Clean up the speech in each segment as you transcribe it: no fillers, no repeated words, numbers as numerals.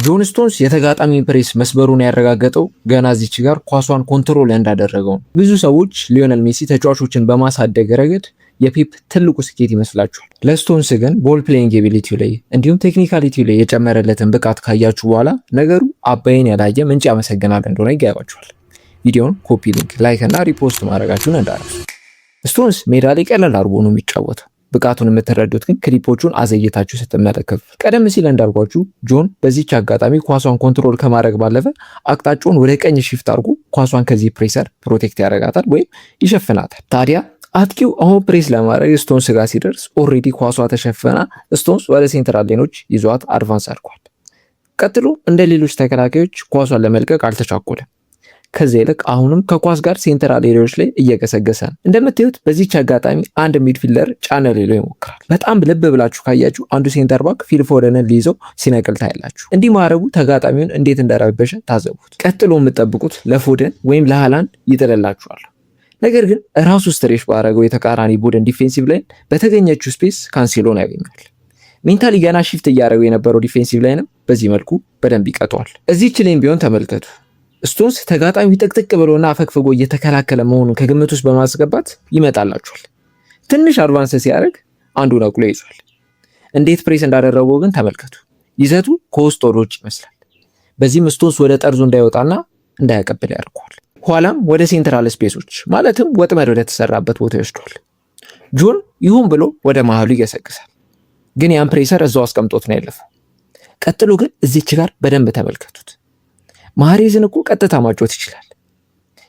ጆን ስቶንስ የተጋጣሚ ፕሬስ መስበሩን ያረጋገጠው ገና እዚች ጋር ኳሷን ኮንትሮል እንዳደረገው ነው። ብዙ ሰዎች ሊዮነል ሜሲ ተጫዋቾችን በማሳደግ ረገድ የፔፕ ትልቁ ስኬት ይመስላችኋል። ለስቶንስ ግን ቦል ፕሌይንግ ኤቢሊቲው ላይ እንዲሁም ቴክኒካሊቲው ላይ የጨመረለትን ብቃት ካያችሁ በኋላ ነገሩ አባይን ያላየ ምንጭ ያመሰግናል እንደሆነ ይገባችኋል። ቪዲዮውን ኮፒ ሊንክ፣ ላይክ እና ሪፖስት ማድረጋችሁን እንዳትረሱ። ስቶንስ ሜዳ ላይ ቀለል አድርጎ ነው የሚጫወተው። ብቃቱን የምትረዱት ግን ክሊፖቹን አዘየታችሁ ስትመለከቱ። ቀደም ሲል እንዳልኳችሁ ጆን በዚች አጋጣሚ ኳሷን ኮንትሮል ከማድረግ ባለፈ አቅጣጫውን ወደ ቀኝ ሽፍት አድርጎ ኳሷን ከዚህ ፕሬሰር ፕሮቴክት ያደርጋታል ወይም ይሸፍናታል። ታዲያ አጥቂው አሁን ፕሬስ ለማድረግ ስቶንስ ጋር ሲደርስ ኦልሬዲ ኳሷ ተሸፈና ስቶንስ ወደ ሴንትራል ሌኖች ይዟት አድቫንስ አድርጓል። ቀጥሎ እንደ ሌሎች ተከላካዮች ኳሷን ለመልቀቅ አልተቻኮለም። ከዚህ ይልቅ አሁንም ከኳስ ጋር ሴንትራል ኤሪያዎች ላይ እየገሰገሰ ነው። እንደምታዩት በዚች አጋጣሚ አንድ ሚድፊልደር ጫነ ሌለው ይሞክራል። በጣም ልብ ብላችሁ ካያችሁ አንዱ ሴንተር ባክ ፊል ፎደንን ሊይዘው ሲነቅል ታያላችሁ። እንዲህ ማድረጉ ተጋጣሚውን እንዴት እንደረበሸ ታዘቡት። ቀጥሎ የምትጠብቁት ለፎደን ወይም ለሃላንድ ይጥልላችኋል። ነገር ግን ራሱ ስትሬሽ ባረገው የተቃራኒ ቡድን ዲፌንሲቭ ላይን በተገኘችው ስፔስ ካንሴሎን ያገኛል። ሜንታሊ ገና ሺፍት እያደረገው የነበረው ዲፌንሲቭ ላይንም በዚህ መልኩ በደንብ ይቀጠዋል። እዚህች ላይም ቢሆን ተመልከቱ። ስቶንስ ተጋጣሚ ጥቅጥቅ ብሎና አፈግፍጎ እየተከላከለ መሆኑን ከግምት ውስጥ በማስገባት ይመጣላችኋል። ትንሽ አድቫንስ ሲያደርግ አንዱ ነቅሎ ይዟል። እንዴት ፕሬስ እንዳደረገው ግን ተመልከቱ። ይዘቱ ከውስጥ ወደ ውጭ ይመስላል። በዚህም ስቶንስ ወደ ጠርዙ እንዳይወጣና እንዳያቀብል ያደርገዋል። ኋላም ወደ ሴንትራል ስፔሶች ማለትም ወጥመድ ወደ ተሰራበት ቦታ ይወስዷል። ጆን ይሁን ብሎ ወደ መሃሉ ይገሰግሳል። ግን ያን ፕሬሰር እዛው አስቀምጦት ነው ያለፈው። ቀጥሎ ግን እዚች ጋር በደንብ ተመልከቱት። ማህሬዝን እኮ ቀጥታ ማጫወት ይችላል።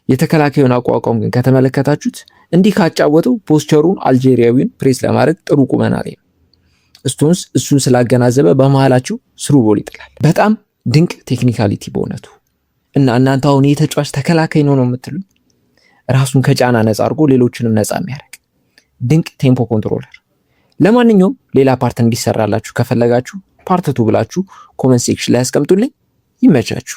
የተከላካዩን አቋቋም ግን ከተመለከታችሁት እንዲህ ካጫወተው ፖስቸሩን አልጄሪያዊን ፕሬስ ለማድረግ ጥሩ ቁመና ላይ ነው። ስቶንስ እሱን ስላገናዘበ በመሃላቸው ስሩ ቦል ይጥላል። በጣም ድንቅ ቴክኒካሊቲ በእውነቱ። እና እናንተ አሁን የተጫዋች ተከላካይ ነው የምትሉ ራሱን ከጫና ነፃ አድርጎ ሌሎችንም ነፃ የሚያደርግ ድንቅ ቴምፖ ኮንትሮለር። ለማንኛውም ሌላ ፓርት እንዲሰራላችሁ ከፈለጋችሁ ፓርት 2 ብላችሁ ኮመንት ሴክሽን ላይ ያስቀምጡልኝ። ይመቻችሁ።